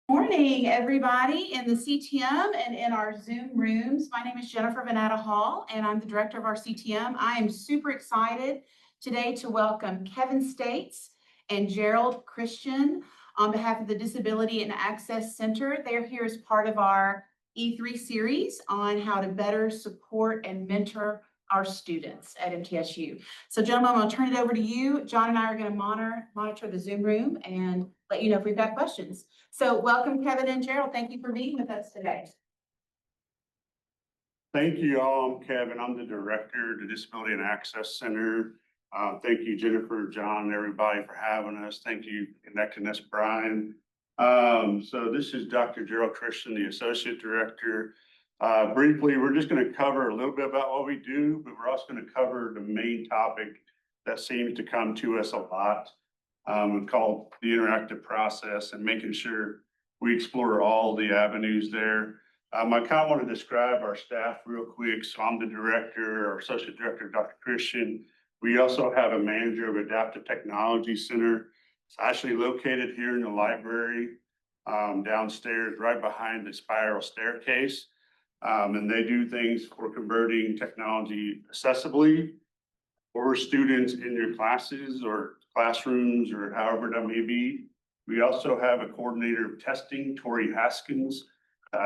Morning, everybody in the CTM and in our Zoom rooms. My name is Jennifer Vanetta Hall, and I'm the director of our CTM. I am super excited today to welcome Kevin States and Gerald Christian on behalf of the Disability and Access Center. They're here as part of our E3 series on how to better support and mentor our students at MTSU. So gentlemen, I'm going to turn it over to you. John and I are going to monitor the Zoom room and let you know if we've got questions. So welcome, Kevin and Gerald. Thank you for being with us today. Thank you all. I'm Kevin. I'm the director of the Disability and Access Center. Thank you, Jennifer, John, and everybody for having us. Thank you for connecting us, Brian. So this is Dr. Gerald Christian, the Associate Director. Briefly, we're just going to cover a little bit about what we do, but we're also going to cover the main topic that seems to come to us a lot. Called the interactive process and making sure we explore all the avenues there. I kind of want to describe our staff real quick. So I'm the director, our associate director, Dr. Christian. We also have a manager of Adaptive Technology Center. It's actually located here in the library, downstairs, right behind the spiral staircase. And they do things for converting technology accessibly for students in your classes or classrooms or however that may be. We also have a coordinator of testing, Tori Haskins.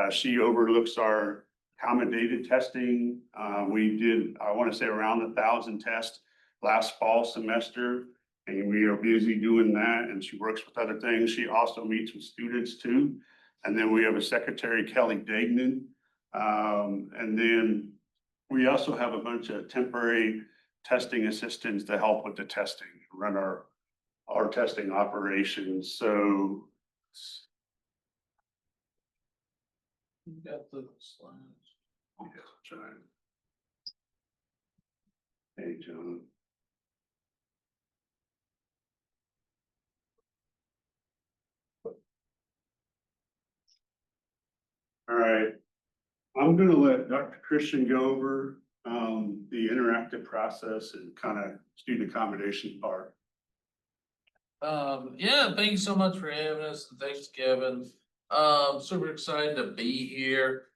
She overlooks our accommodated testing. We did, I want to say, around 1,000 tests last fall semester, and we are busy doing that, and she works with other things. She also meets with students too. And then we have a secretary, Kelly Degnan. And then we also have a bunch of temporary testing assistants to help with the testing, run our testing operations. So you got the slides. yes, trying. Hey, John. All right. I'm going to let Dr. Christian go over the interactive process and kind of student accommodation part. Yeah, thank you so much for having us. And thanks, Kevin. Super excited to be here.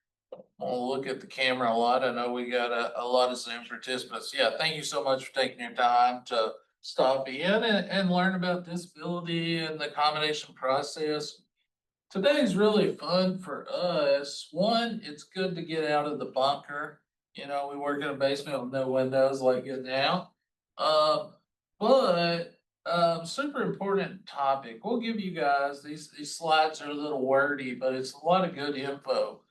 I'll look at the camera a lot. I know we got a lot of Zoom participants. Yeah, thank you so much for taking your time to stop in and learn about disability and the accommodation process. Today's really fun for us. One, it's good to get out of the bunker. You know, we work in a basement with no windows like getting out. But super important topic. We'll give you guys these slides are a little wordy, but it's a lot of good info.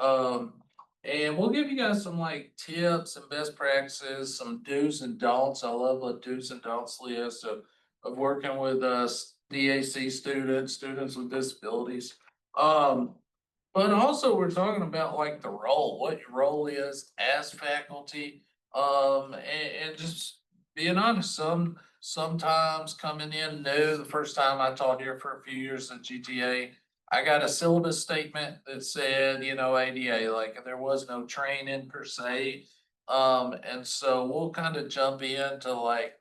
And we'll give you guys some like tips and best practices, some do's and don'ts. I love a do's and don'ts list of working with DAC students with disabilities. But also we're talking about like the role, what your role is as faculty. And just being honest, sometimes coming in new, the first time I taught here for a few years at GTA, I got a syllabus statement that said, you know, ADA, like there was no training per se. And so we'll kind of jump into like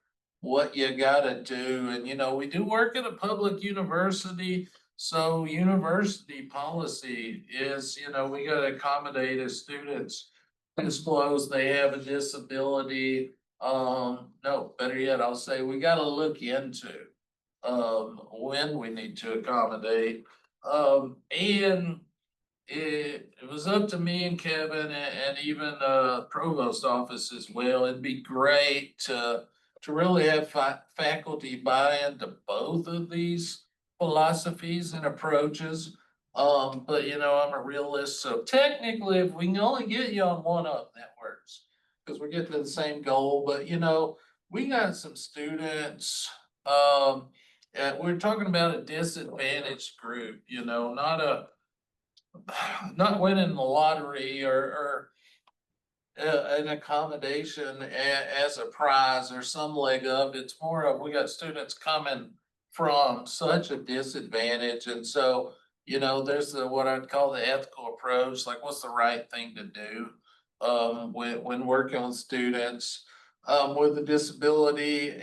what you gotta do. And, you know, we do work at a public university. So university policy is, you know, we gotta accommodate as students disclose they have a disability. No, better yet, I'll say we gotta look into when we need to accommodate. And it was up to me and Kevin and even provost office as well. It'd be great to really have faculty buy into both of these philosophies and approaches. But you know, I'm a realist, so technically, if we can only get you on one of them, that works because we're getting to the same goal. But you know, we got some students. We're talking about a disadvantaged group. You know, not winning the lottery or an accommodation as a prize or some leg up. It's more of we got students coming from such a disadvantage, and so you know there's what I'd call the ethical approach, like what's the right thing to do when working with students with a disability,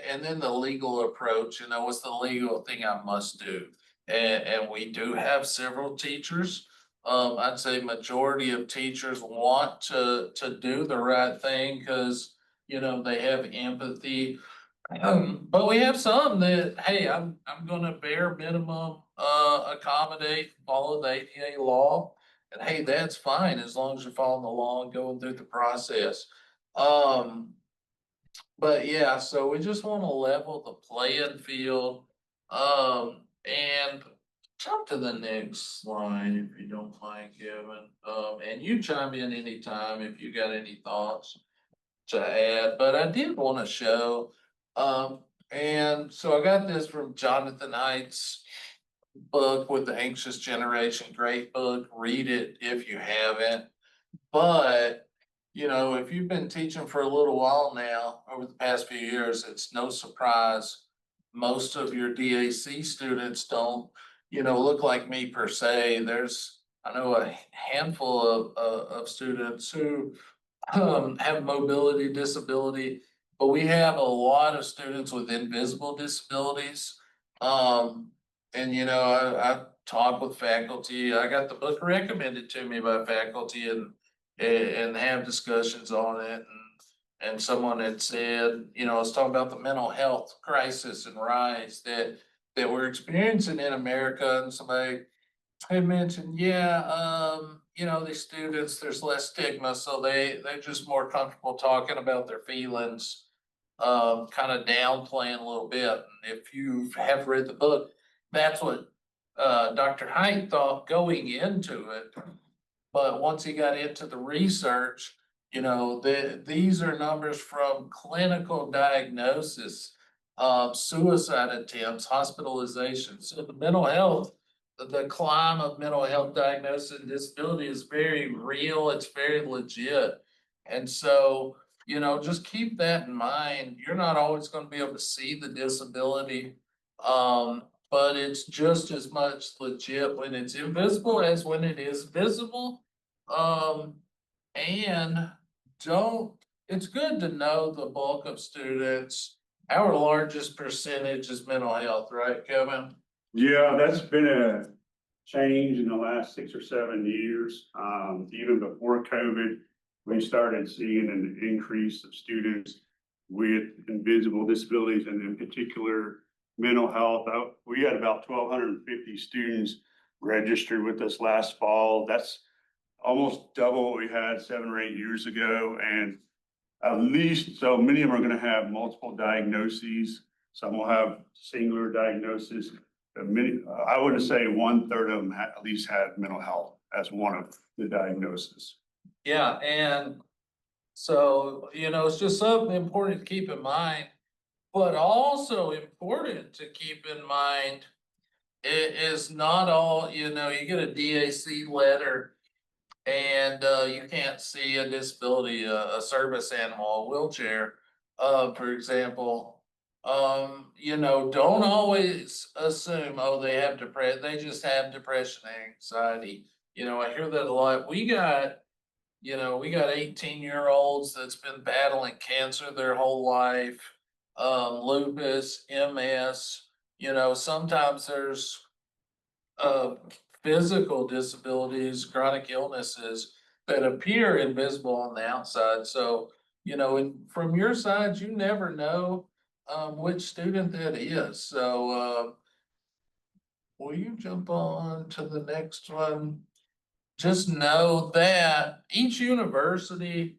and then the legal approach, you know, what's the legal thing I must do. And we do have several teachers. I'd say majority of teachers want to do the right thing because, you know, they have empathy. But we have some that, hey, I'm gonna bare minimum, accommodate, follow the ADA law. And hey, that's fine as long as you're following the law and going through the process. Um, but yeah, so we just wanna level the playing field. And jump to the next slide if you don't mind, Kevin. And you chime in anytime if you got any thoughts to add, but I did wanna show, and so I got this from Jonathan Haidt's book with the Anxious Generation, great book, read it if you haven't. But, you know, if you've been teaching for a little while now, over the past few years, it's no surprise. Most of your DAC students don't, you know, look like me per se. There's, I know a handful of students who have mobility disability, but we have a lot of students with invisible disabilities. And you know, I talk with faculty. I got the book recommended to me by faculty and have discussions on it. And someone had said, you know, I was talking about the mental health crisis and rise that we're experiencing in America, and somebody I mentioned, yeah, you know, these students, there's less stigma, so they're just more comfortable talking about their feelings, kind of downplaying a little bit. And if you have read the book, that's what Dr. Haidt thought going into it. But once he got into the research, you know, these are numbers from clinical diagnosis of suicide attempts, hospitalizations. So the mental health, the climb of mental health diagnosis and disability is very real. It's very legit. And so, you know, just keep that in mind. You're not always going to be able to see the disability. But it's just as much legit when it's invisible as when it is visible. Um, and don't, it's good to know the bulk of students. Our largest percentage is mental health, right, Kevin? Yeah, that's been a change in the last 6 or 7 years. Even before COVID, we started seeing an increase of students with invisible disabilities and in particular mental health. We had about 1,250 students registered with us last fall. That's almost double what we had 7 or 8 years ago. And at least, so many of them are going to have multiple diagnoses. Some will have singular diagnosis. Many, I would say 1/3 of them at least had mental health as one of the diagnosis. Yeah, and so, you know, it's just something important to keep in mind, but also important to keep in mind. It is not all, you know, you get a DAC letter and you can't see a disability, a service animal, a wheelchair, for example. You know, don't always assume, oh, they have depression, they just have depression and anxiety. You know, I hear that a lot. We got, you know, we got 18-year-olds that's been battling cancer their whole life, lupus, MS. You know, sometimes there's uh, physical disabilities, chronic illnesses that appear invisible on the outside. So, you know, from your side, you never know which student that is. So, will you jump on to the next one? Just know that each university,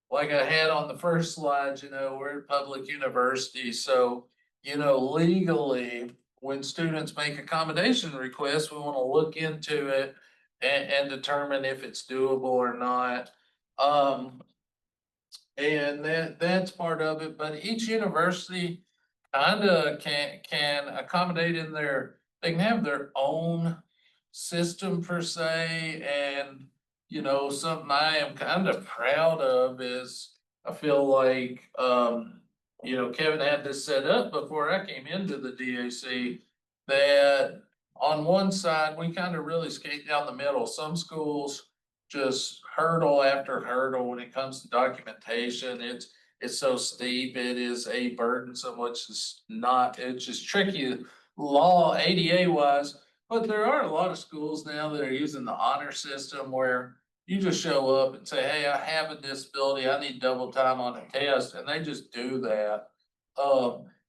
like I had on the first slide, you know, we're a public university, so, you know, legally, when students make accommodation requests, we want to look into it and determine if it's doable or not. Um, and that's part of it, but each university kinda can accommodate in their, they can have their own system per se, and, you know, something I am kind of proud of is, I feel like, you know, Kevin had this set up before I came into the DAC, that on one side, we kind of really skate down the middle. Some schools just hurdle after hurdle when it comes to documentation. It's so steep, it is a burdensome, which is not, it's just tricky law ADA wise. But there are a lot of schools now that are using the honor system where you just show up and say, hey, I have a disability, I need double time on a test, and they just do that.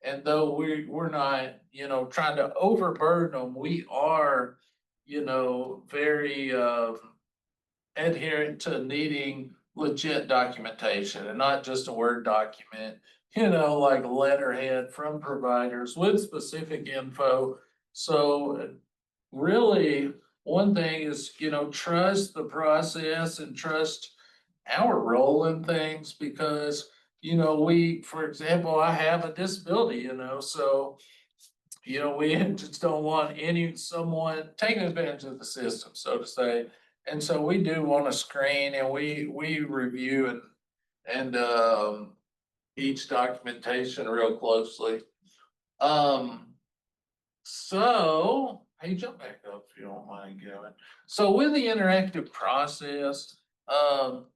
And though we're not, trying to overburden them, we are, very adherent to needing legit documentation and not just a Word document, like letterhead from providers with specific info. So really, one thing is, trust the process and trust our role in things because, for example, I have a disability, so, we just don't want someone taking advantage of the system, so to say. And so we do want to screen and we review and each documentation real closely. So, hey, jump back up if you don't mind, Kevin. So with the interactive process, I'll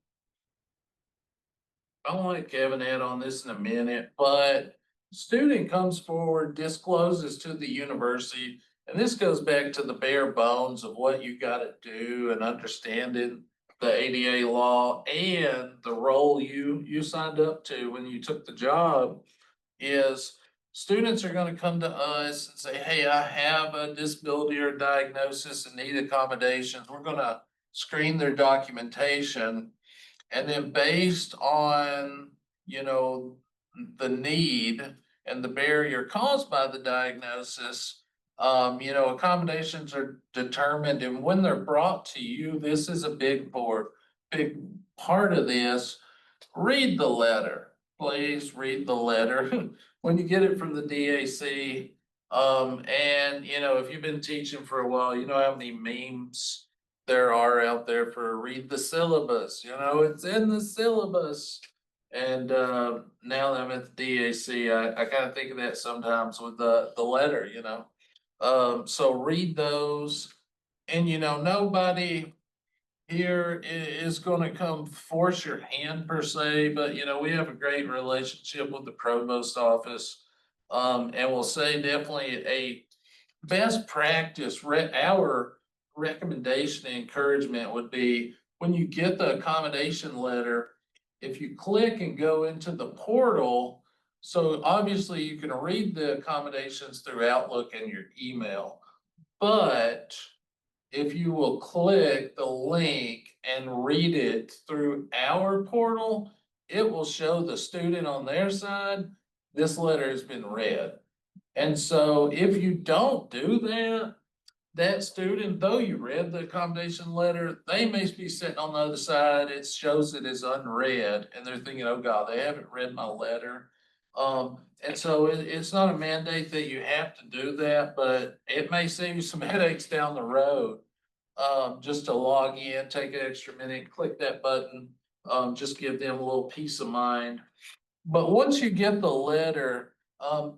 let Kevin add on this in a minute, but student comes forward, discloses to the university, and this goes back to the bare bones of what you gotta do and understanding the ADA law and the role you signed up to when you took the job is students are gonna come to us and say, hey, I have a disability or diagnosis and need accommodations. We're gonna screen their documentation. And then based on, the need and the barrier caused by the diagnosis, accommodations are determined, and when they're brought to you, this is a big part of this. Read the letter, please read the letter when you get it from the DAC. And if you've been teaching for a while, you know how many memes there are out there for read the syllabus, it's in the syllabus. And now that I'm at the DAC, I kind of think of that sometimes with the letter, so read those. And nobody here is gonna come force your hand per se, but we have a great relationship with the provost office. And we'll say definitely a best practice, our recommendation and encouragement would be when you get the accommodation letter, if you click and go into the portal, so obviously you can read the accommodations through Outlook and your email. But if you will click the link and read it through our portal, it will show the student on their side, this letter has been read. And so if you don't do that, that student, though you read the accommodation letter, they may be sitting on the other side, it shows it as unread, and they're thinking, oh God, they haven't read my letter. And so it's not a mandate that you have to do that, but it may save you some headaches down the road. Just to log in, take an extra minute, click that button, just give them a little peace of mind. But once you get the letter,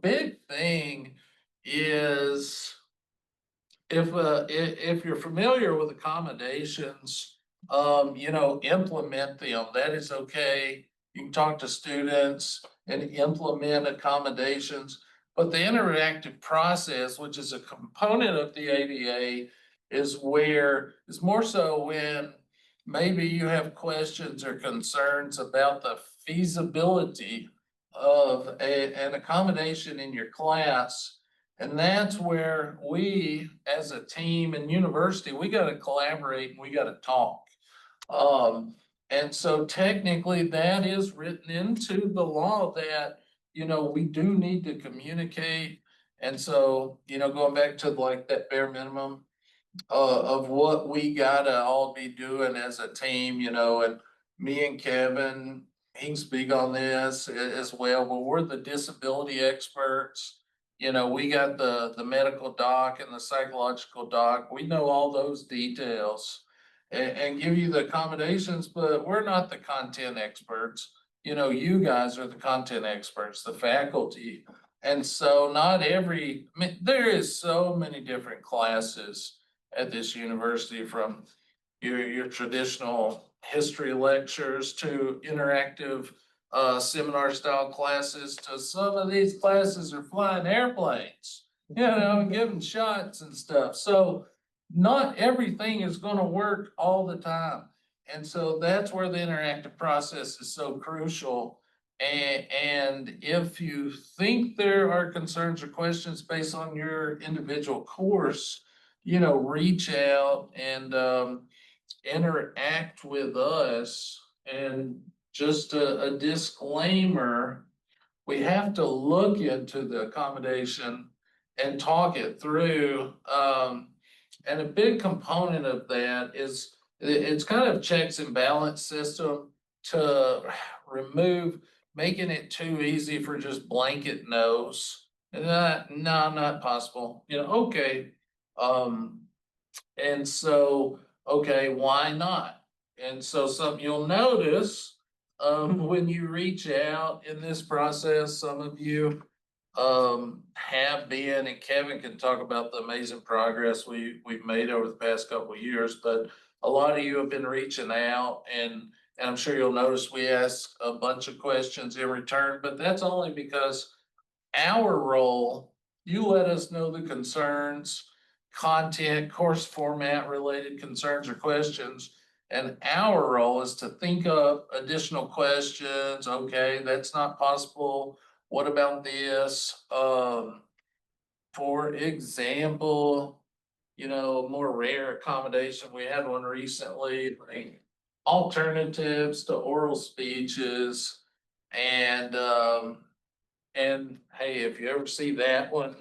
big thing is if you're familiar with accommodations, implement them. That is okay. You can talk to students and implement accommodations. But the interactive process, which is a component of the ADA, is more so when maybe you have questions or concerns about the feasibility of an accommodation in your class. And that's where we, as a team and university, we gotta collaborate and we gotta talk. And so technically that is written into the law that, we do need to communicate. And so, going back to like that bare minimum of what we gotta all be doing as a team, and me and Kevin, he can speak on this as well, but we're the disability experts. We got the medical doc and the psychological doc. We know all those details and give you the accommodations, but we're not the content experts. You guys are the content experts, the faculty. And so there is so many different classes at this university, from your traditional history lectures to interactive seminar style classes, to some of these classes are flying airplanes. and giving shots and stuff. So not everything is gonna work all the time. And so that's where the interactive process is so crucial. And if you think there are concerns or questions based on your individual course, reach out and interact with us. And just a disclaimer, we have to look into the accommodation and talk it through. And a big component of that is it's kind of checks and balance system to remove making it too easy for just blanket no's. And no, not possible. Okay. Um, and so, okay, why not? And so something you'll notice, when you reach out in this process, some of you, have been, and Kevin can talk about the amazing progress we've made over the past couple of years, but a lot of you have been reaching out and I'm sure you'll notice we ask a bunch of questions in return, but that's only because our role, you let us know the concerns, content, course format related concerns or questions. And our role is to think of additional questions. Okay, that's not possible. What about this? For example, more rare accommodation. We had one recently, like alternatives to oral speeches. And hey, if you ever see that one,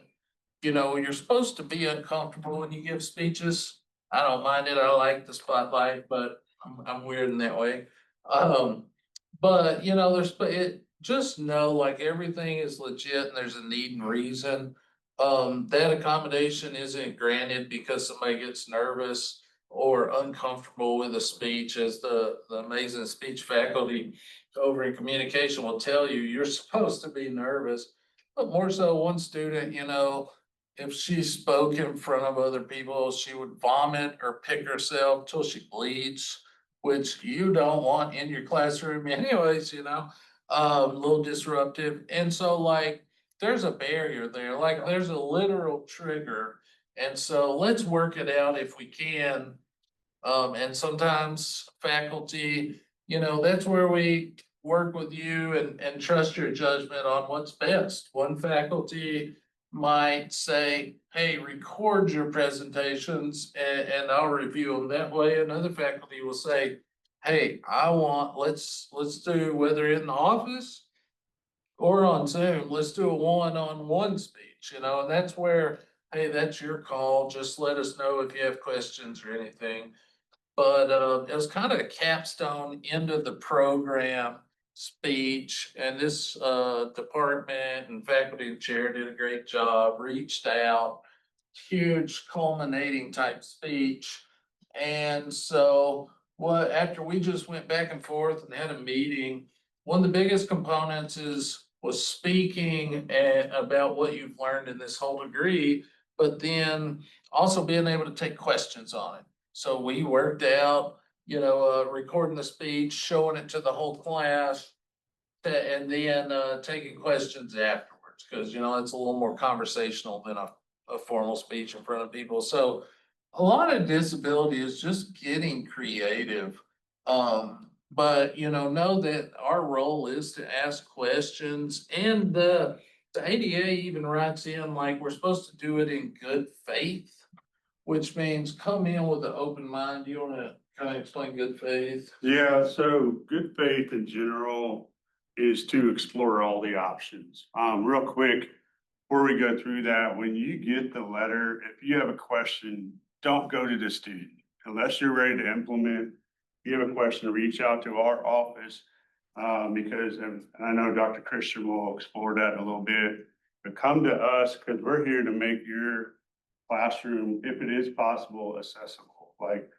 you're supposed to be uncomfortable when you give speeches. I don't mind it. I like the spotlight, but I'm weird in that way. Um, but just know like everything is legit and there's a need and reason. That accommodation isn't granted because somebody gets nervous or uncomfortable with a speech, as the amazing speech faculty over in communication will tell you, you're supposed to be nervous. But more so, one student, if she spoke in front of other people, she would vomit or pick herself till she bleeds, which you don't want in your classroom anyways, a little disruptive. And so like, there's a barrier there, like there's a literal trigger. And so let's work it out if we can. And sometimes faculty, that's where we work with you and trust your judgment on what's best. One faculty might say, hey, record your presentations and I'll review them that way. Another faculty will say, hey, let's do, whether in the office or on Zoom, let's do a one-on-one speech, and that's where, hey, that's your call. Just let us know if you have questions or anything. But it was kind of a capstone into the program speech, and this department and faculty and chair did a great job, reached out, huge culminating type speech. And so after we just went back and forth and had a meeting, one of the biggest components was speaking about what you've learned in this whole degree, but then also being able to take questions on it. So we worked out, recording the speech, showing it to the whole class, and then taking questions afterwards, because it's a little more conversational than a formal speech in front of people. So a lot of disability is just getting creative. But know that our role is to ask questions, and the ADA even writes in like we're supposed to do it in good faith, which means come in with an open mind. Do you want to kind of explain good faith? Yeah, so good faith in general is to explore all the options. Real quick, before we go through that, when you get the letter, if you have a question, don't go to the student unless you're ready to implement. If you have a question, reach out to our office, because, and I know Dr. Christian will explore that a little bit, but come to us because we're here to make your classroom, if it is possible, accessible. Like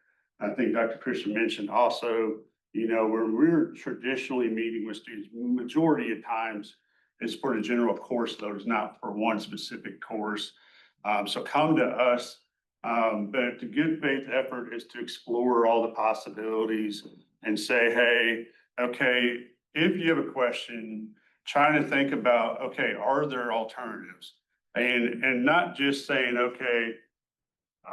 I think Dr. Christian mentioned also, where we're traditionally meeting with students, majority of times it's for the general course load, it's not for one specific course. So come to us. But the good faith effort is to explore all the possibilities and say, hey, okay, if you have a question, trying to think about, okay, are there alternatives? And not just saying, okay,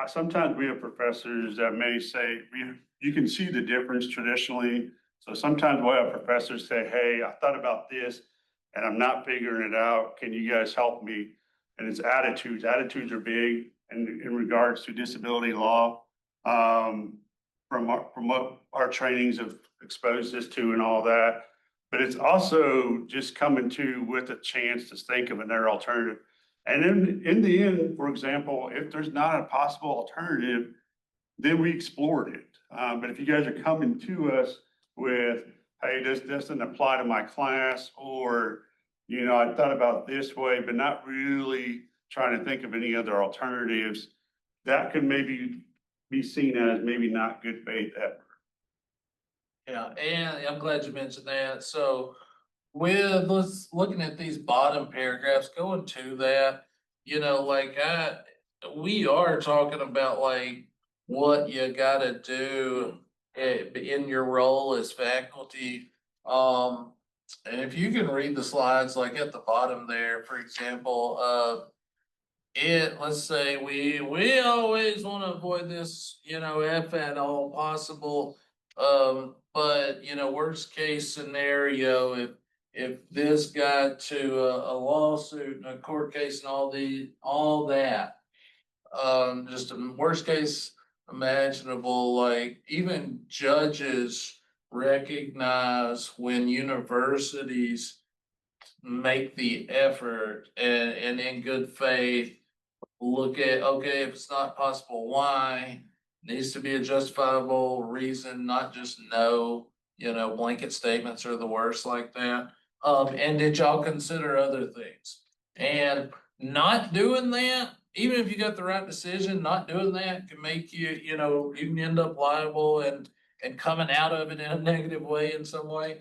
sometimes we have professors that may say, you can see the difference traditionally. So sometimes we'll have professors say, hey, I thought about this and I'm not figuring it out. Can you guys help me? And it's attitudes. Attitudes are big in regards to disability law. From what our trainings have exposed us to and all that. But it's also just coming to with a chance to think of another alternative. And in the end, for example, if there's not a possible alternative, then we explored it. But if you guys are coming to us with, hey, this doesn't apply to my class, or, I thought about this way, but not really trying to think of any other alternatives, that could maybe be seen as maybe not good faith effort. Yeah, and I'm glad you mentioned that. So with let's looking at these bottom paragraphs, going to that, we are talking about like what you gotta do in your role as faculty. And if you can read the slides, like at the bottom there, for example, let's say we always want to avoid this, if at all possible. But worst case scenario, if this got to a lawsuit and a court case and all that, just a worst case imaginable, like even judges recognize when universities make the effort and in good faith look at, okay, if it's not possible, why? Needs to be a justifiable reason, not just no, blanket statements are the worst like that. And did y'all consider other things? And not doing that, even if you got the right decision, not doing that can make you, you can end up liable and coming out of it in a negative way in some way.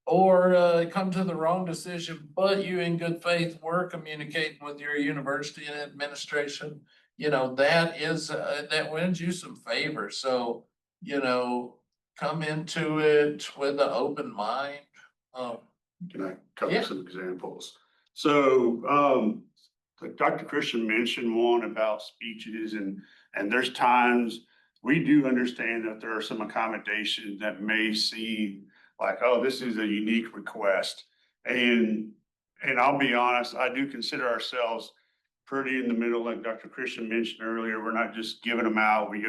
Or come to the wrong decision, but you in good faith were communicating with your university and administration, that wins you some favor. So, come into it with an open mind. Can I cover Yeah. some examples? So, like Dr. Christian mentioned one about speeches, and there's times we do understand that there are some accommodations that may seem like, oh, this is a unique request. And I'll be honest, I do consider ourselves pretty in the middle, like Dr. Christian mentioned earlier. We're not just giving them out. We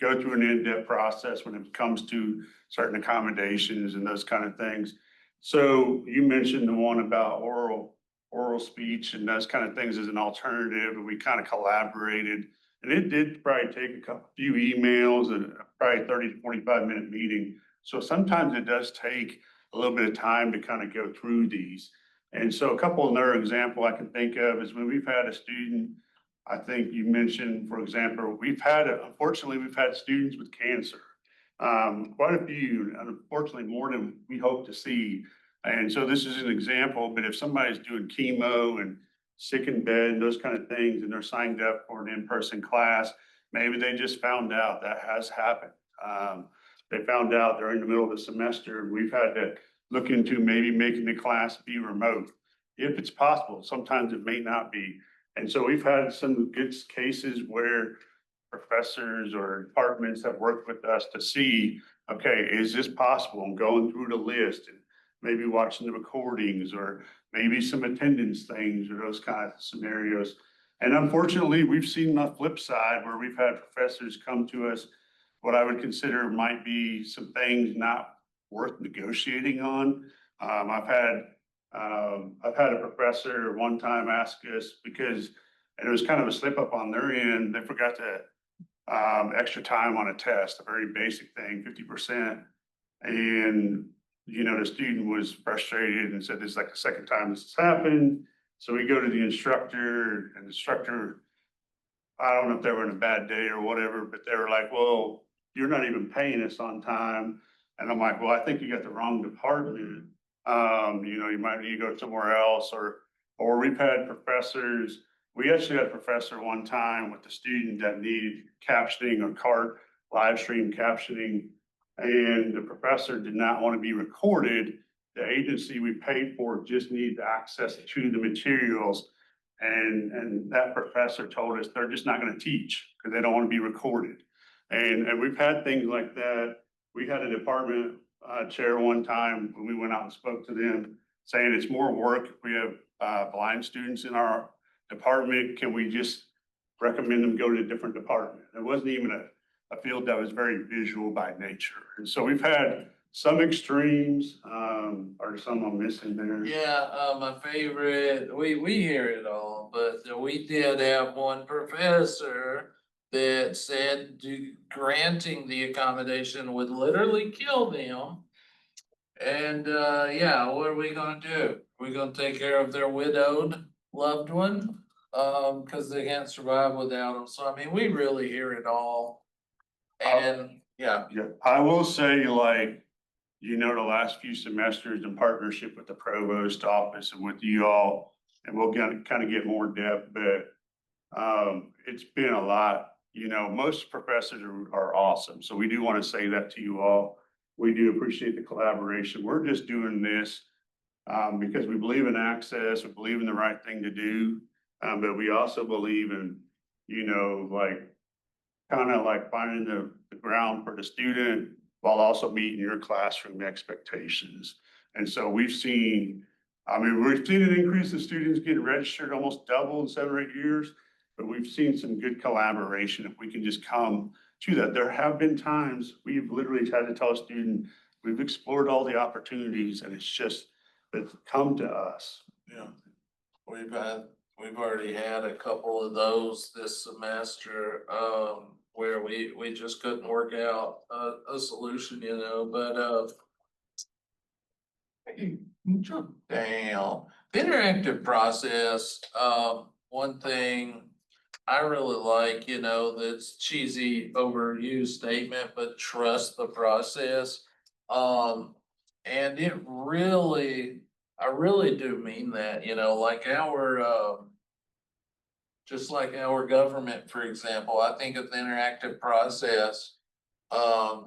go through an in-depth process when it comes to certain accommodations and those kind of things. So you mentioned the one about oral speech and those kind of things as an alternative, and we kind of collaborated. And it did probably take few emails and probably 30 to 45-minute meeting. So sometimes it does take a little bit of time to kind of go through these. And so a couple another example I can think of is when we've had a student, I think you mentioned, for example, unfortunately, we've had students with cancer. Quite a few, unfortunately, more than we hope to see. And so this is an example, but if somebody's doing chemo and sick in bed and those kind of things, and they're signed up for an in-person class, maybe they just found out that has happened. They found out they're in the middle of the semester, and we've had to look into maybe making the class be remote. If it's possible, sometimes it may not be. And so we've had some good cases where professors or departments have worked with us to see, okay, is this possible? And going through the list and maybe watching the recordings or maybe some attendance things or those kind of scenarios. And unfortunately, we've seen the flip side where we've had professors come to us, what I would consider might be some things not worth negotiating on. I've had a professor one time ask us because, and it was kind of a slip up on their end, they forgot to extra time on a test, a very basic thing, 50%. And, the student was frustrated and said, this is like the second time this has happened. So we go to the instructor, and the instructor, I don't know if they were in a bad day or whatever, but they were like, well, you're not even paying us on time. And I'm like, well, I think you got the wrong department. You might need to go somewhere else, or we've had professors. We actually had a professor one time with a student that needed captioning or cart live stream captioning, and the professor did not want to be recorded. The agency we paid for just needed access to the materials. And that professor told us they're just not gonna teach because they don't want to be recorded. And we've had things like that. We had a department chair one time when we went out and spoke to them, saying it's more work if we have blind students in our department. Can we just recommend them go to a different department? It wasn't even a field that was very visual by nature. And so we've had some extremes, or some I'm missing there. Yeah, my favorite, we hear it all, but we did have one professor that said granting the accommodation would literally kill them. And, yeah, what are we gonna do? We're gonna take care of their widowed loved one, cause they can't survive without them. So I mean, we really hear it all. And, yeah, Yeah, I will say, like, the last few semesters in partnership with the provost office and with you all, and we'll kind of get more depth, but it's been a lot. Most professors are awesome, so we do want to say that to you all. We do appreciate the collaboration. We're just doing this because we believe in access, we believe in the right thing to do, but we also believe in, like, kind of like finding the ground for the student while also meeting your classroom expectations. And so we've seen an increase in students getting registered, almost double in 7 or 8 years, but we've seen some good collaboration if we can just come to that. There have been times we've literally had to tell a student, we've explored all the opportunities and it's come to us. yeah. We've already had a couple of those this semester, where we just couldn't work out a solution, but, jump down. The interactive process, one thing I really like, that's cheesy, overused statement, but trust the process. And I really do mean that, like just like our government, for example, I think of the interactive process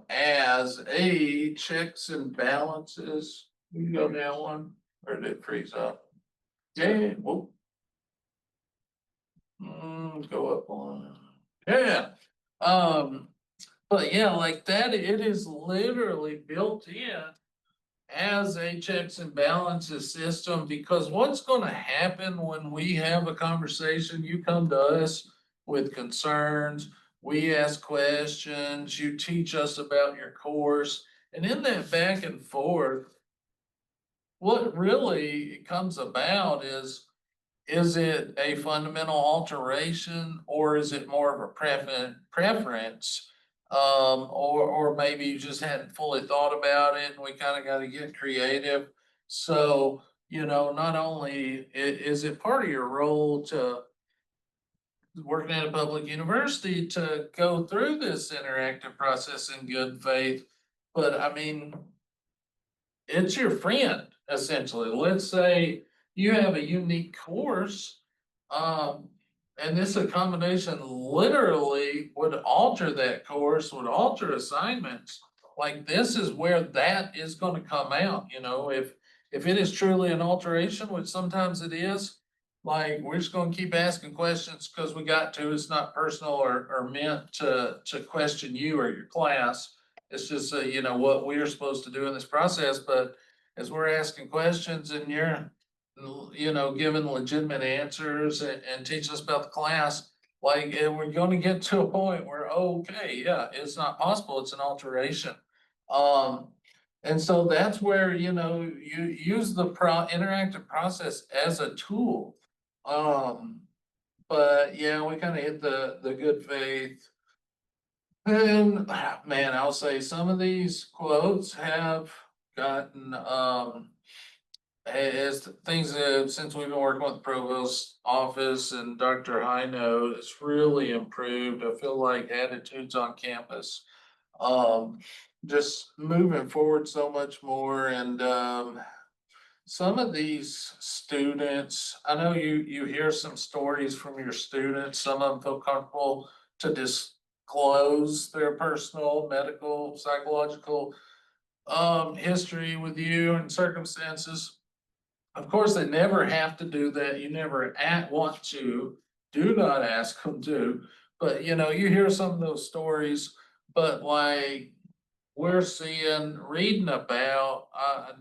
as a checks and balances. You can go down one, or did it freeze up? Yeah, well. Go up one. Yeah, but yeah, like that, it is literally built in as a checks and balances system, because what's gonna happen when we have a conversation, you come to us with concerns, we ask questions, you teach us about your course, and in that back and forth, what really comes about is it a fundamental alteration, or is it more of a preference? Or maybe you just hadn't fully thought about it and we kind of got to get creative. So, not only is it part of your role to working at a public university to go through this interactive process in good faith, but I mean, it's your friend, essentially. Let's say you have a unique course, and this accommodation literally would alter that course, would alter assignments. Like, this is where that is gonna come out, if it is truly an alteration, which sometimes it is, like, we're just gonna keep asking questions because we got to. It's not personal or meant to question you or your class. It's just, what we're supposed to do in this process, but as we're asking questions and you're, giving legitimate answers and teaching us about the class, like, we're gonna get to a point where, okay, yeah, it's not possible, it's an alteration. And so that's where, you use the interactive process as a tool. But yeah, we kind of hit the good faith. And man, I'll say some of these quotes have gotten, as things have, since we've been working with the provost office and Dr. Hino, it's really improved. I feel like attitudes on campus, just moving forward so much more. And, some of these students, I know you hear some stories from your students, some of them feel comfortable to disclose their personal, medical, psychological history with you and circumstances. Of course, they never have to do that. You never want to. Do not ask them to. But you know, you hear some of those stories, but like we're seeing, reading about,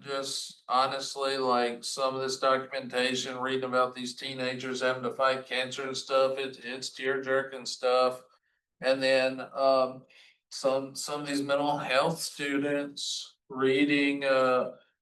just honestly, like some of this documentation, reading about these teenagers having to fight cancer and stuff, it's tear jerking stuff. And then, some of these mental health students reading,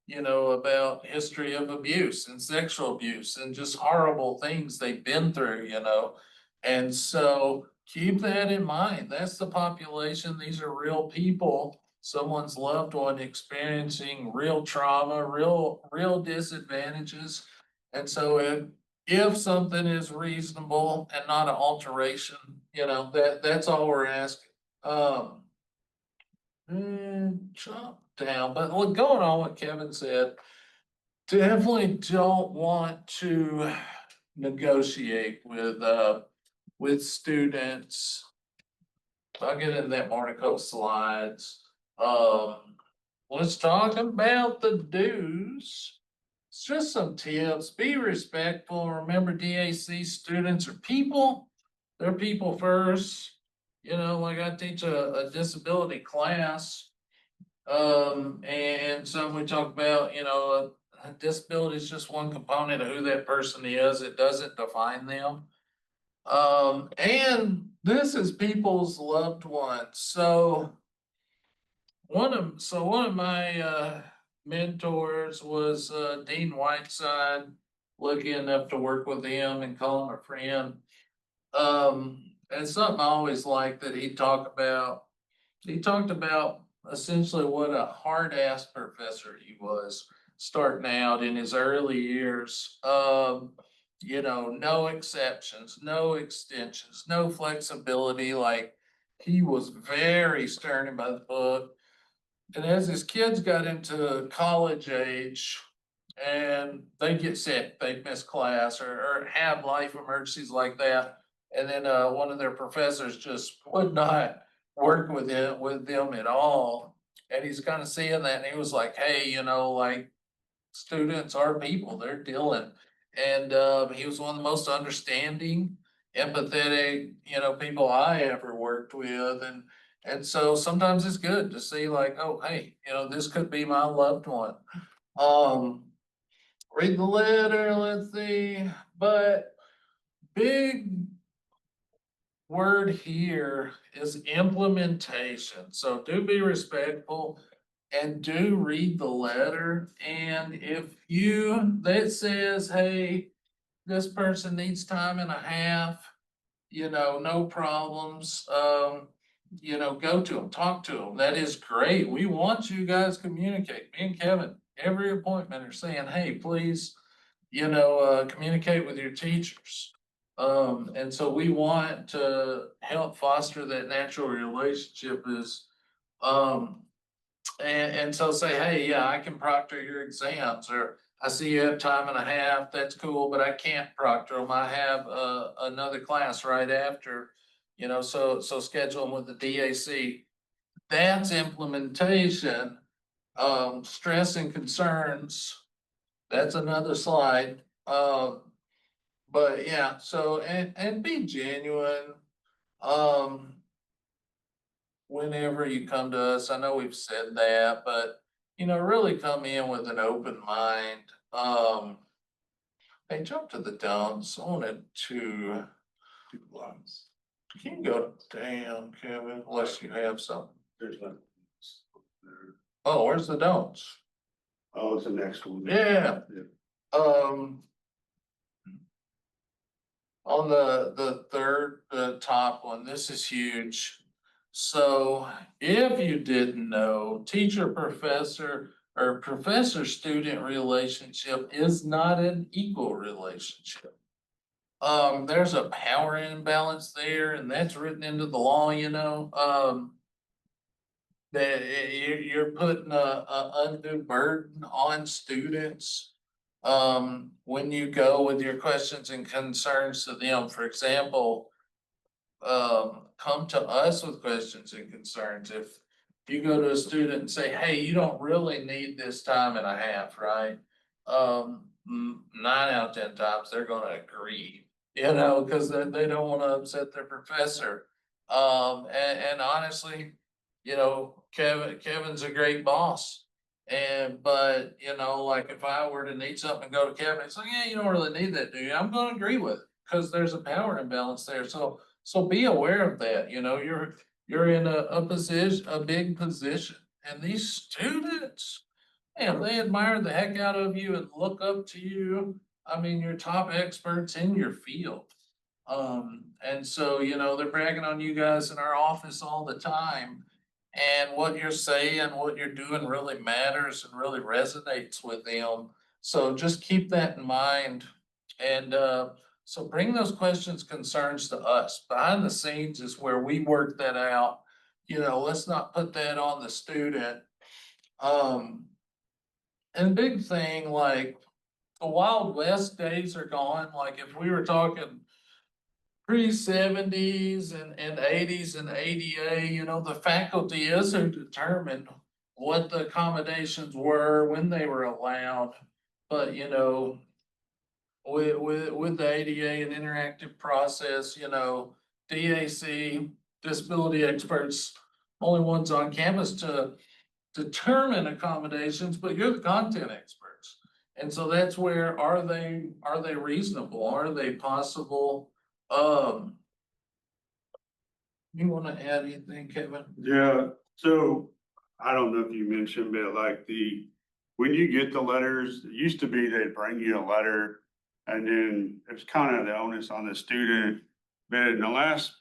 you know, about history of abuse and sexual abuse and just horrible things they've been through, you know. And so keep that in mind. That's the population. These are real people, someone's loved one experiencing real trauma, real disadvantages. And so if something is reasonable and not an alteration, you know, that's all we're asking. Um. Jump down, but look, going on what Kevin said, definitely don't want to negotiate with students. I'll get into that more in a couple slides. Let's talk about the do's. It's just some tips. Be respectful. Remember, DAC students are people. They're people first. You know, like I teach a disability class. And so we talk about, you know, a disability is just one component of who that person is. It doesn't define them. And this is people's loved ones. So one of my mentors was Dean Whiteside. Lucky enough to work with him and call him a friend. And something I always liked that he talked about essentially what a hard ass professor he was starting out in his early years. You know, no exceptions, no extensions, no flexibility. Like he was very stern by the book. And as his kids got into college age and they get sick, they miss class or have life emergencies like that. And then one of their professors just would not work with them at all. And he's kind of seeing that and he was like, hey, you know, like students are people, they're dealing. And he was one of the most understanding, empathetic, you know, people I ever worked with. And so sometimes it's good to see like, oh, hey, you know, this could be my loved one. Um, read the letter, let's see, but big word here is implementation. So do be respectful and do read the letter. And if that says, hey, this person needs time and a half, you know, no problems. You know, go to them, talk to them. That is great. We want you guys to communicate. Me and Kevin, every appointment are saying, hey, please, you know, communicate with your teachers. And so we want to help foster that natural relationship um, and so say, hey, yeah, I can proctor your exams, or I see you have time and a half, that's cool, but I can't proctor them. I have another class right after, you know, so schedule them with the DAC. That's implementation. Stress and concerns, that's another slide. But yeah, so and be genuine. Um, whenever you come to us, I know we've said that, but you know, really come in with an open mind. Hey, jump to the don'ts. I wanted to. You can go down, Kevin, unless you have something. There's like. Oh, where's the don'ts? Oh, it's the next one. Yeah. Um. On the third, the top one, this is huge. So if you didn't know, teacher professor or professor student relationship is not an equal relationship. There's a power imbalance there, and that's written into the law, you know. That you're putting a undue burden on students when you go with your questions and concerns to them. For example, come to us with questions and concerns. If you go to a student and say, hey, you don't really need this time and a half, right? 9 out of 10 times, they're gonna agree, you know, cause they don't wanna upset their professor. And honestly, you know, Kevin's a great boss. But, you know, like if I were to need something and go to Kevin, it's like, yeah, you don't really need that, do you? I'm gonna agree with it, cause there's a power imbalance there. So be aware of that, you know, you're in a position, a big position, and these students, man, they admire the heck out of you and look up to you. I mean, you're top experts in your field. And so, you know, they're bragging on you guys in our office all the time. And what you're saying, what you're doing really matters and really resonates with them. So just keep that in mind. And so bring those questions, concerns to us. Behind the scenes is where we work that out. You know, let's not put that on the student. Um, and big thing, like the Wild West days are gone. Like if we were talking pre-70s and 80s and ADA, you know, the faculty is who determined what the accommodations were, when they were allowed. But, you know, with the ADA and interactive process, you know, DAC, disability experts, only ones on campus to determine accommodations, but you're the content experts. And so that's where, are they reasonable? Are they possible? Um. You wanna add anything, Kevin? Yeah, so I don't know if you mentioned, but like when you get the letters, it used to be they'd bring you a letter. And then it's kind of the onus on the student. But in the last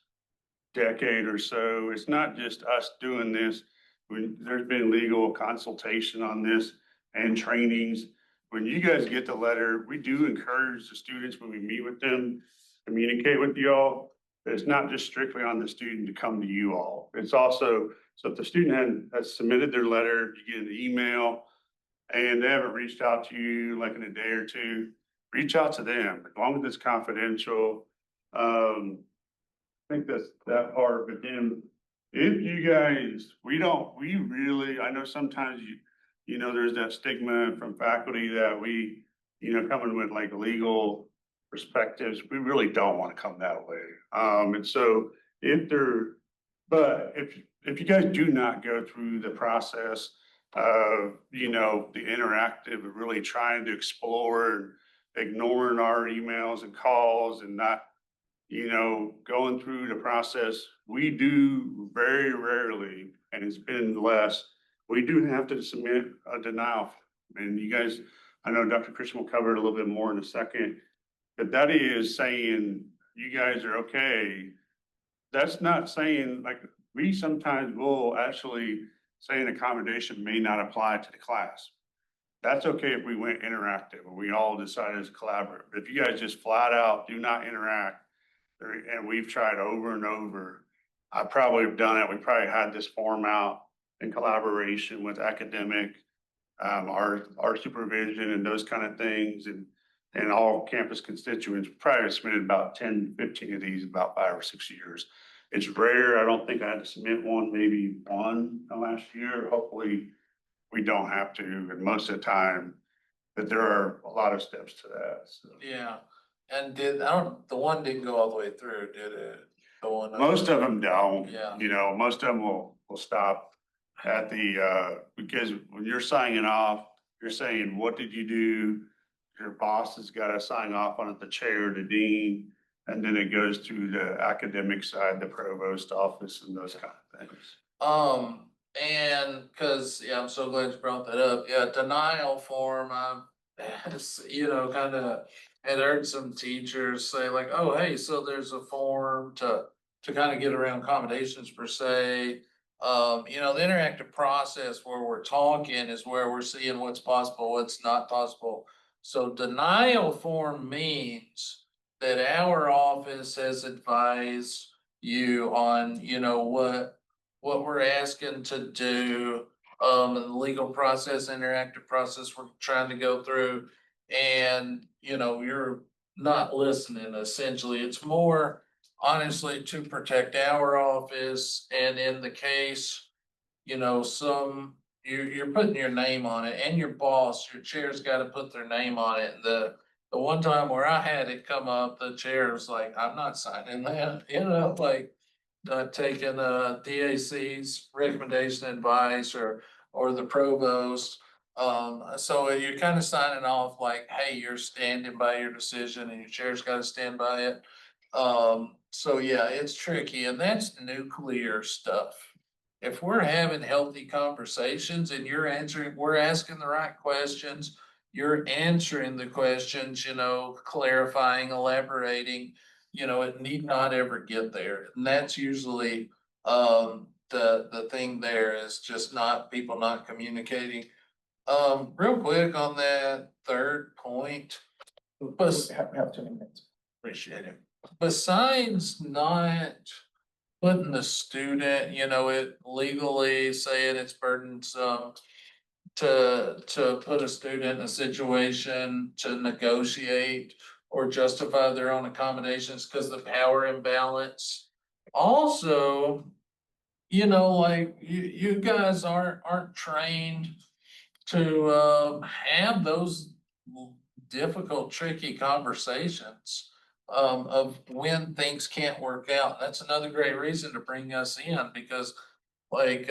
decade or so, it's not just us doing this. There's been legal consultation on this and trainings. When you guys get the letter, we do encourage the students when we meet with them, communicate with you all. But it's not just strictly on the student to come to you all. It's also, so if the student has submitted their letter, you get an email and they haven't reached out to you like in a day or two, reach out to them, as long as it's confidential. I think that's that part, but then if you guys, we really, I know sometimes you know, there's that stigma from faculty that we, you know, coming with like legal perspectives, we really don't want to come that way. And so if there, but if you guys do not go through the process of, you know, the interactive of really trying to explore and ignoring our emails and calls and not, you know, going through the process, we do very rarely, and it's been less, we do have to submit a denial. And you guys, I know Dr. Christian will cover it a little bit more in a second, but that is saying you guys are okay. That's not saying, like, we sometimes will actually say an accommodation may not apply to the class. That's okay if we went interactive or we all decided to collaborate. But if you guys just flat out do not interact, and we've tried over and over, I probably have done it. We probably had this form out in collaboration with academic, our supervision and those kind of things, and all campus constituents. Probably submitted about 10, 15 of these about 5 or 6 years. It's rare. I don't think I had to submit one, maybe one last year. Hopefully we don't have to, and most of the time, but there are a lot of steps to that, so. Yeah, and the one didn't go all the way through, did it? The one. Most of them don't. Yeah. You know, most of them will stop at the, because when you're signing off, you're saying, what did you do? Your boss has got to sign off on it, the chair, the dean, and then it goes through the academic side, the provost office and those kind of things. And cause, yeah, I'm so glad you brought that up. Yeah, denial form, you know, kind of had heard some teachers say like, oh, hey, so there's a form to kind of get around accommodations per se. You know, the interactive process where we're talking is where we're seeing what's possible, what's not possible. So denial form means that our office has advised you on, you know, what we're asking to do, the legal process, interactive process we're trying to go through. And, you know, you're not listening, essentially. It's more honestly to protect our office, and in the case, you know, some you're putting your name on it, and your boss, your chair's gotta put their name on it. The one time where I had it come up, the chair was like, I'm not signing that, like taking DAC's recommendation advice or the provost. So you're kind of signing off like, hey, you're standing by your decision and your chair's gotta stand by it. So yeah, it's tricky, and that's nuclear stuff. If we're having healthy conversations and we're asking the right questions, you're answering the questions, clarifying, elaborating, it need not ever get there. And that's usually, the thing there is just not, people not communicating. Real quick on that third point. Bes- We have 2 minutes. Appreciate it. Besides not putting the student, it legally saying it's burdensome to put a student in a situation to negotiate or justify their own accommodations because the power imbalance. Also, like you guys aren't trained to have those difficult, tricky conversations of when things can't work out. That's another great reason to bring us in, because like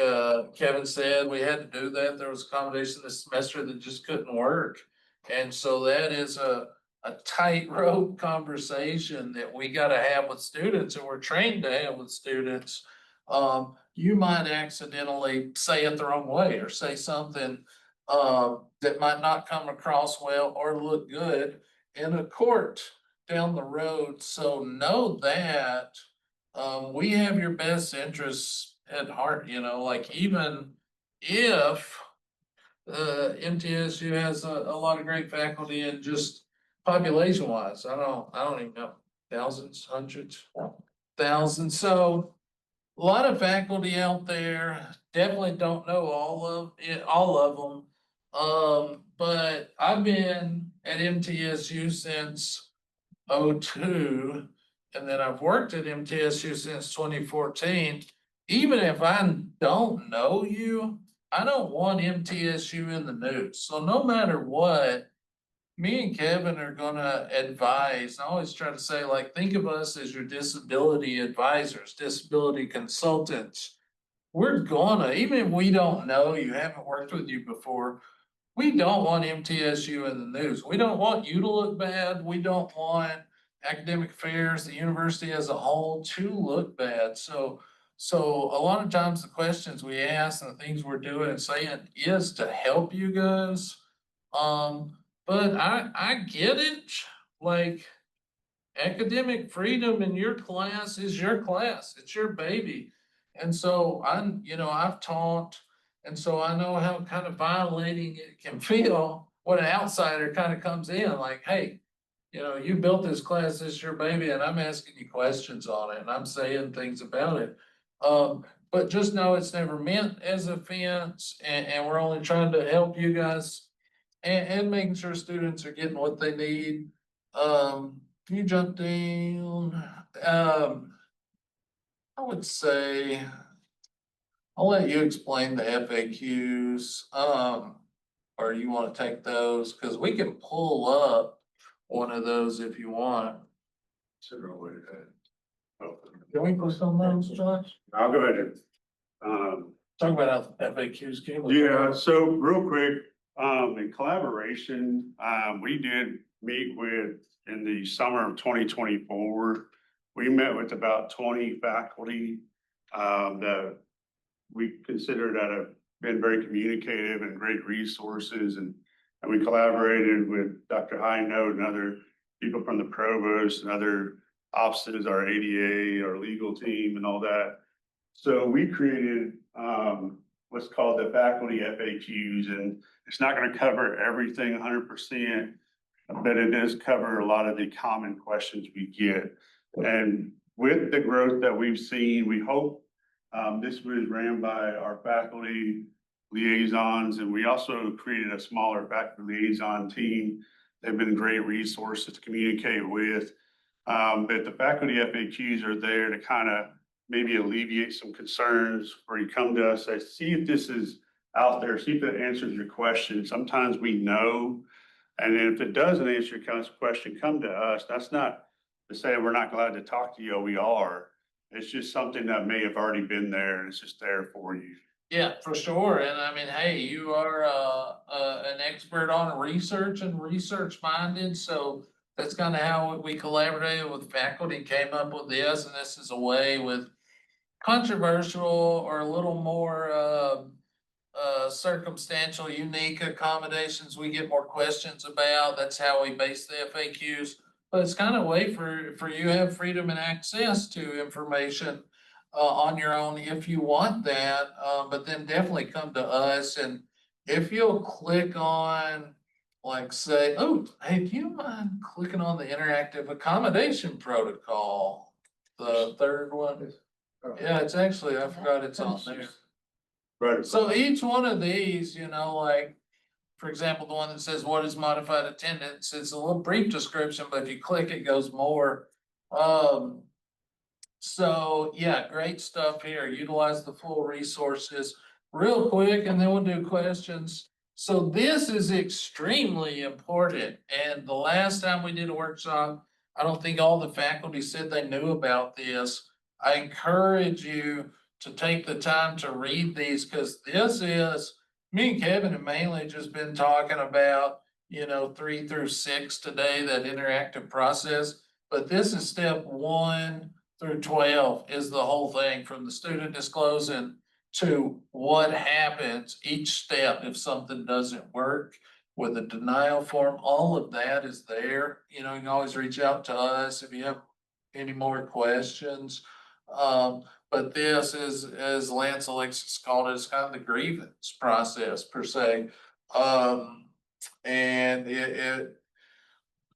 Kevin said, we had to do that. There was accommodation this semester that just couldn't work. And so that is a tightrope conversation that we gotta have with students, and we're trained to have with students. You might accidentally say it the wrong way or say something that might not come across well or look good in a court down the road. So know that we have your best interests at heart, like even if MTSU has a lot of great faculty and just population wise, I don't even know, thousands, hundreds, thousands. So a lot of faculty out there, definitely don't know all of them. But I've been at MTSU since '02, and then I've worked at MTSU since 2014. Even if I don't know you, I don't want MTSU in the news. So no matter what, me and Kevin are gonna advise. I always try to say, like, think of us as your disability advisors, disability consultants. We're gonna, even if we don't know you, haven't worked with you before, we don't want MTSU in the news. We don't want you to look bad. We don't want academic affairs, the university as a whole, to look bad. So a lot of times the questions we ask and the things we're doing and saying is to help you guys. But I get it, like academic freedom in your class is your class, it's your baby. And so I've taught, and so I know how kind of violating it can feel when an outsider kind of comes in like, hey, you built this class, this is your baby, and I'm asking you questions on it and I'm saying things about it. But just know it's never meant as offense, and we're only trying to help you guys and making sure students are getting what they need. Can you jump down? I would say, I'll let you explain the FAQs, or you wanna take those, cause we can pull up one of those if you want. Can we put some of those, Josh? I'll go ahead and, Talk about how FAQs came. yeah, so real quick, in collaboration, we did meet with, in the summer of 2024. We met with about 20 faculty, that we consider that have been very communicative and great resources, and we collaborated with Dr. High-Note and other people from the provost and other offices, our ADA, our legal team and all that. So we created what's called the faculty FAQs, and it's not going to cover everything 100%, but it does cover a lot of the common questions we get. And with the growth that we've seen, we hope this was ran by our faculty liaisons, and we also created a smaller faculty liaison team. They've been great resources to communicate with. But the faculty FAQs are there to kind of maybe alleviate some concerns, where you come to us, say, see if this is out there, see if it answers your question. Sometimes we know, and then if it doesn't answer your question, come to us. That's not to say we're not glad to talk to you, we are. It's just something that may have already been there and it's just there for you. Yeah, for sure. And I mean, hey, you are an expert on research and research minded. So that's kind of how we collaborated with faculty, came up with this, and this is a way with controversial or a little more circumstantial, unique accommodations we get more questions about. That's how we base the FAQs. But it's kind of a way for you to have freedom and access to information on your own if you want that. But then definitely come to us, and if you'll click on, like, say, oh, hey, do you mind clicking on the interactive accommodation protocol? The third one. Yeah, it's actually, I forgot it's on there. Right. So each one of these, like, for example, the one that says, what is modified attendance? It's a little brief description, but if you click, it goes more. So yeah, great stuff here. Utilize the full resources real quick, and then we'll do questions. So this is extremely important. And the last time we did a workshop, I don't think all the faculty said they knew about this. I encourage you to take the time to read these, because this is, me and Kevin have mainly just been talking about, 3 through 6 today, that interactive process. But this is step 1 through 12 is the whole thing, from the student disclosing to what happens each step if something doesn't work with a denial form. All of that is there. You can always reach out to us if you have any more questions. But this is, as Lance Alexis called it, it's kind of the grievance process per se. And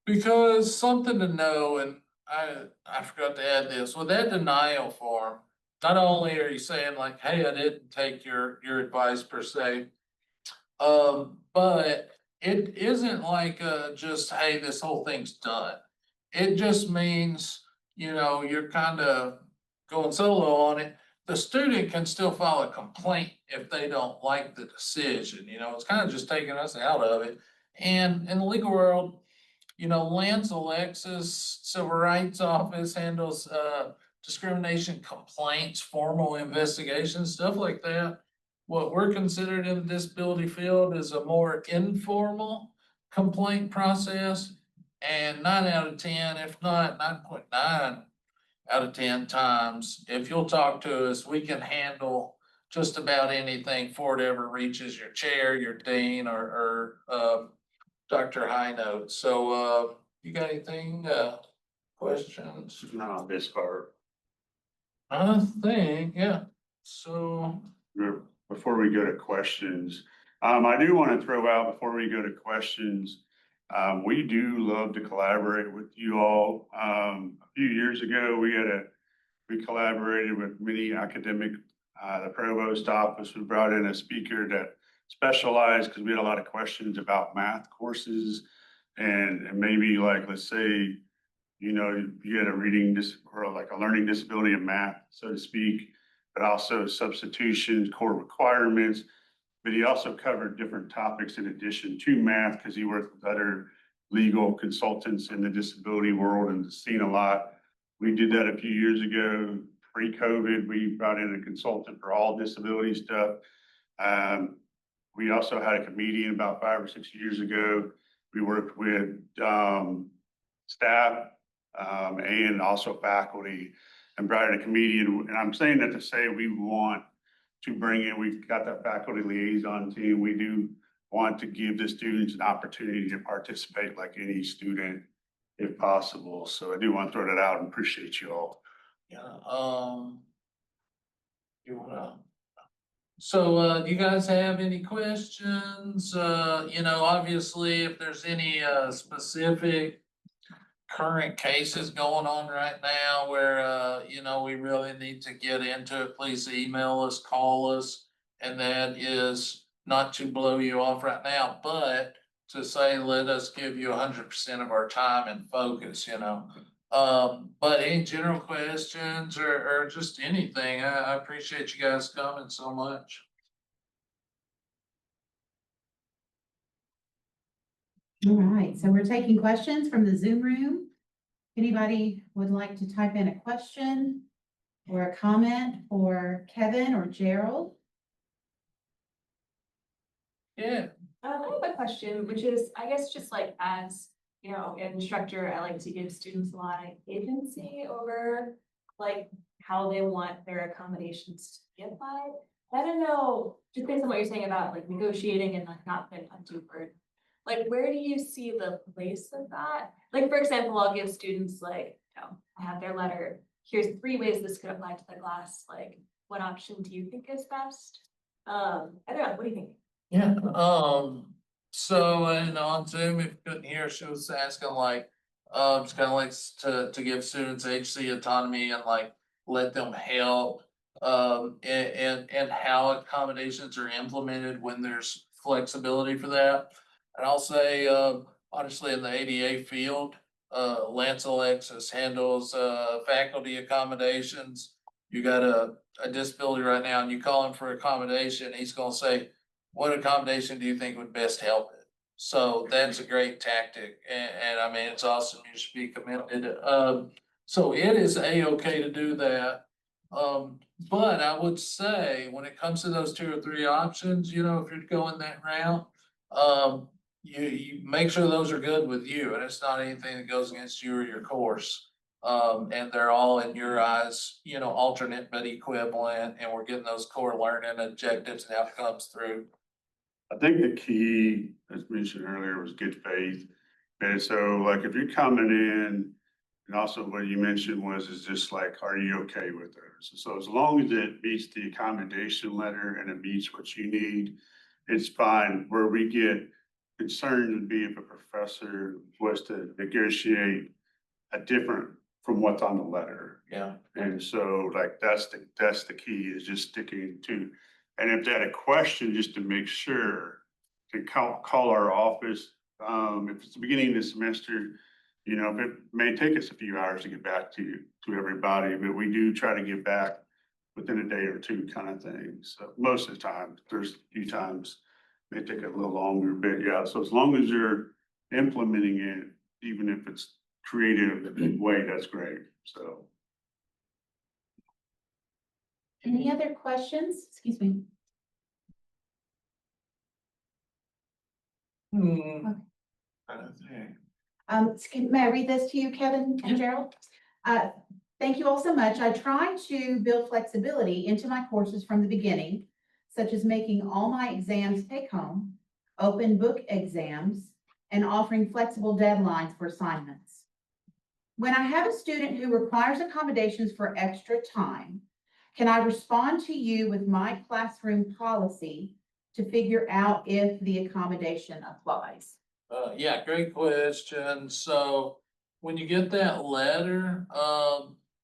because something to know, and I forgot to add this, with that denial form, not only are you saying like, hey, I didn't take your advice per se, but it isn't like just, hey, this whole thing's done. It just means, you're kind of going solo on it. The student can still file a complaint if they don't like the decision. It's kind of just taking us out of it. And in the legal world, Lance Alexis Civil Rights Office handles discrimination complaints, formal investigations, stuff like that. What we're considered in the disability field is a more informal complaint process. And 9 out of 10, if not 9.9 out of 10 times, if you'll talk to us, we can handle just about anything before it ever reaches your chair, your dean, or Dr. High Note. So, you got anything, questions? No, this part. I think, yeah. So, Before we go to questions, I do want to throw out before we go to questions, we do love to collaborate with you all. A few years ago, we collaborated with many academic, the provost office, we brought in a speaker that specialized, because we had a lot of questions about math courses, and maybe, like, let's say, you had a or like a learning disability in math, so to speak, but also substitutions, core requirements. But he also covered different topics in addition to math, because he worked with other legal consultants in the disability world and seen a lot. We did that a few years ago, pre-COVID. We brought in a consultant for all disability stuff. We also had a comedian about 5 or 6 years ago. We worked with staff and also faculty, and brought in a comedian. And I'm saying that to say we want to bring in, we've got that faculty liaison team. We do want to give the students an opportunity to participate like any student if possible. So I do want to throw that out and appreciate you all. yeah, you wanna, so, do you guys have any questions? Obviously, if there's any, specific current cases going on right now where, we really need to get into it, please email us, call us. And that is not to blow you off right now, but to say, let us give you 100% of our time and focus, But any general questions or just anything, I appreciate you guys coming so much. All right, so we're taking questions from the Zoom room. Anybody would like to type in a question or a comment for Kevin or Gerald? Yeah, I have a question, which is, I guess, just like as, an instructor, I like to give students a lot of agency over like how they want their accommodations to get by. I don't know, just based on what you're saying about like negotiating and like not being undue burden. Like, where do you see the place of that? Like, for example, I'll give students like, I have their letter. Here's 3 ways this could apply to the class. Like, what option do you think is best? I don't know, what do you think? yeah, so, and on Zoom, if you couldn't hear, she was asking like, just kind of like to give students HC autonomy and like let them help. And how accommodations are implemented when there's flexibility for that. And I'll say, honestly, in the ADA field, Lance Alexis handles, faculty accommodations. You got a disability right now and you call him for accommodation, he's gonna say, what accommodation do you think would best help it? So that's a great tactic, and I mean, it's awesome, you should be commended. So it is A-okay to do that. But I would say, when it comes to those 2 or 3 options, if you're going that route, you make sure those are good with you, and it's not anything that goes against you or your course. And they're all in your eyes, alternate but equivalent, and we're getting those core learning objectives and outcomes through. I think the key, as mentioned earlier, was good faith. And so like if you're coming in, and also what you mentioned is just like, are you okay with those? So as long as it meets the accommodation letter and it meets what you need, it's fine. Where we get concerned would be if a professor was to negotiate a different from what's on the letter. Yeah. And so like, that's the key, is just sticking to. And if they had a question, just to make sure, to call our office. If it's the beginning of the semester, it may take us a few hours to get back to everybody, but we do try to get back within a day or 2 kind of thing. So most of the time, there's a few times it may take a little longer, but yeah, so as long as you're implementing it, even if it's creative way, that's great, so. Any other questions? Excuse me. Hmm. I don't think. May I read this to you, Kevin and Gerald? Thank you all so much. I try to build flexibility into my courses from the beginning, such as making all my exams take home, open book exams, and offering flexible deadlines for assignments. When I have a student who requires accommodations for extra time, can I respond to you with my classroom policy to figure out if the accommodation applies? Yeah, great question. So when you get that letter,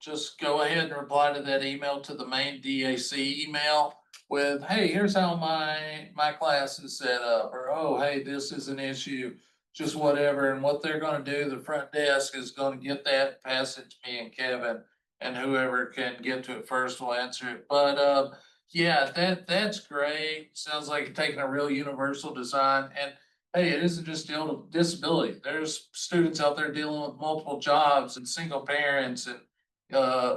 just go ahead and reply to that email to the main DAC email with, hey, here's how my class is set up, or, oh, hey, this is an issue, just whatever. And what they're gonna do, the front desk is gonna get that, pass it to me and Kevin, and whoever can get to it first will answer it. But, yeah, that's great. Sounds like you're taking a real universal design. And hey, it isn't just dealing with disability. There's students out there dealing with multiple jobs and single parents and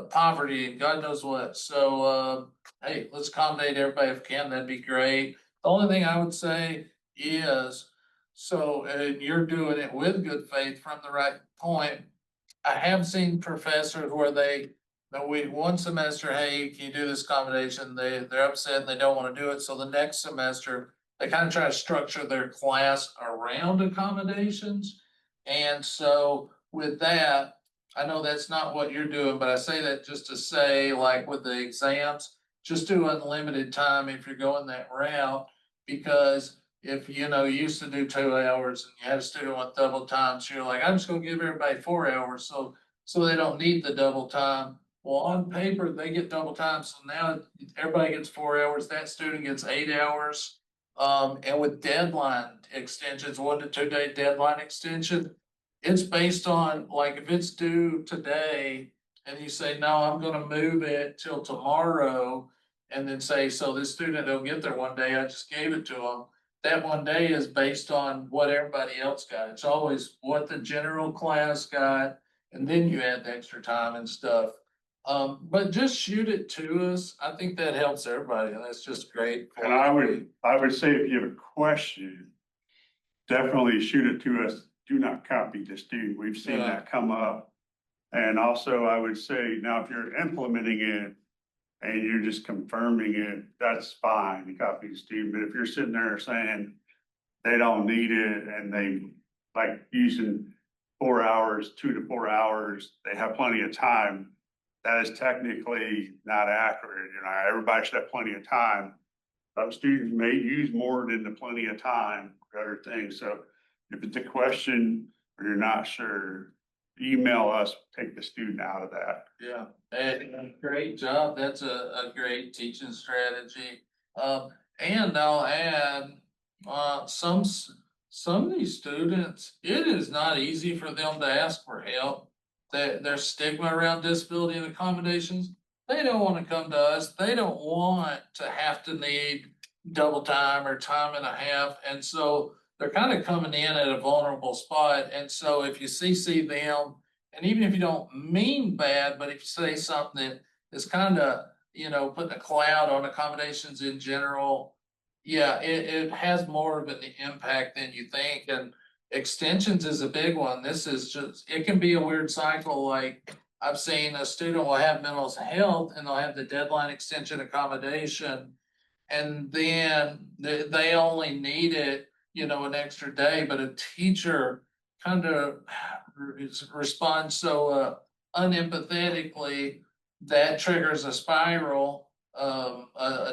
poverty and God knows what. So hey, let's accommodate everybody if we can. That'd be great. The only thing I would say is, so and you're doing it with good faith from the right point. I have seen professors where one semester, hey, can you do this accommodation? They're upset and they don't want to do it. So the next semester, they kind of try to structure their class around accommodations. And so with that, I know that's not what you're doing, but I say that just to say, like with the exams, just do unlimited time if you're going that route. Because if you used to do 2 hours and you had a student with double time, so you're like, I'm just gonna give everybody 4 hours, so they don't need the double time. Well, on paper, they get double time, so now everybody gets 4 hours, that student gets 8 hours. And with deadline extensions, 1 to 2 day deadline extension, it's based on, like, if it's due today and you say, no, I'm gonna move it till tomorrow. And then say, so this student will get there one day, I just gave it to them. that one day is based on what everybody else got. It's always what the general class got, and then you add the extra time and stuff. But just shoot it to us. I think that helps everybody, and that's just great. for And I would say if you have a question, definitely shoot it to us. Do not copy the student. We've seen Yeah. that come up. And also I would say, now if you're implementing it and you're just confirming it, that's fine. You copy the student. But if you're sitting there saying they don't need it and they like using 4 hours, 2 to 4 hours, they have plenty of time. That is technically not accurate. You know, everybody should have plenty of time. Students may use more than the plenty of time for other things. So if it's a question or you're not sure, email us, take the student out of that. Yeah, and great job. That's a great teaching strategy. And I'll add, some of these students, it is not easy for them to ask for help. There's stigma around disability and accommodations. They don't want to come to us. They don't want to have to need double time or time and a half. And so they're kind of coming in at a vulnerable spot. And so if you CC them, and even if you don't mean bad, but if you say something that is kind of, putting a cloud on accommodations in general, yeah, it has more of an impact than you think. And extensions is a big one. This is just, it can be a weird cycle. Like I've seen a student will have mental health and they'll have the deadline extension accommodation. And then they only need it, an extra day, but a teacher kind of responds so unempathetically that triggers a spiral,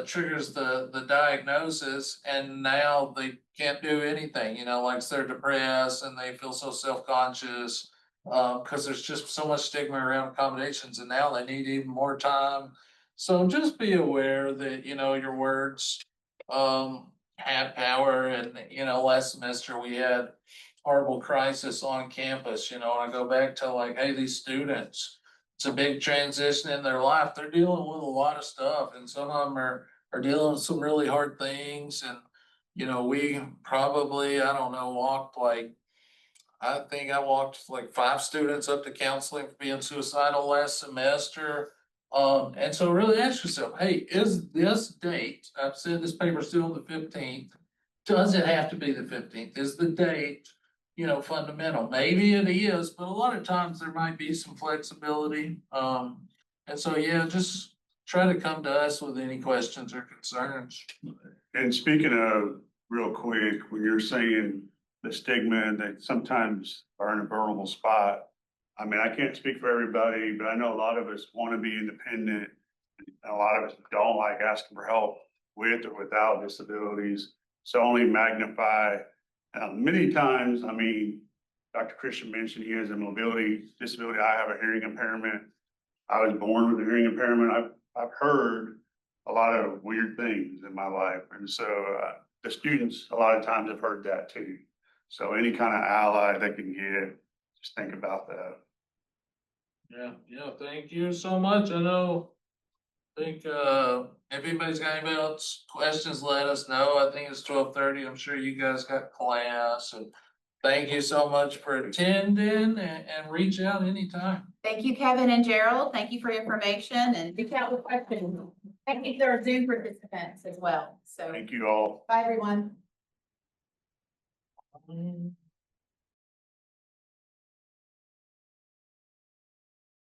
triggers the diagnosis, and now they can't do anything, like they're depressed and they feel so self-conscious because there's just so much stigma around accommodations, and now they need even more time. So just be aware that, your words have power. And, last semester we had horrible crisis on campus, and I go back to like, hey, these students, it's a big transition in their life. They're dealing with a lot of stuff, and some of them are dealing with some really hard things. And, we probably, I don't know, I think I walked like 5 students up to counseling for being suicidal last semester. And so really ask yourself, hey, is this date, I've said this paper still the 15th, does it have to be the 15th? Is the date, fundamental? Maybe it is, but a lot of times there might be some flexibility. And so, yeah, just try to come to us with any questions or concerns. And speaking of real quick, when you're saying the stigma that sometimes are in a vulnerable spot, I mean, I can't speak for everybody, but I know a lot of us want to be independent. And a lot of us don't like asking for help with or without disabilities. So only magnify. Many times, I mean, Dr. Christian mentioned he has a mobility disability. I have a hearing impairment. I was born with a hearing impairment. I've heard a lot of weird things in my life. And so the students, a lot of times have heard that too. So any kind of ally they can get, just think about that. Yeah, thank you so much. I think if anybody's got any else questions, let us know. I think it's 12:30. I'm sure you guys got class, and thank you so much for attending, and reach out anytime. Thank you, Kevin and Gerald. Thank you for your information, and reach out with questions. Thank you to our Zoom participants as well. So, Thank you all. bye, everyone.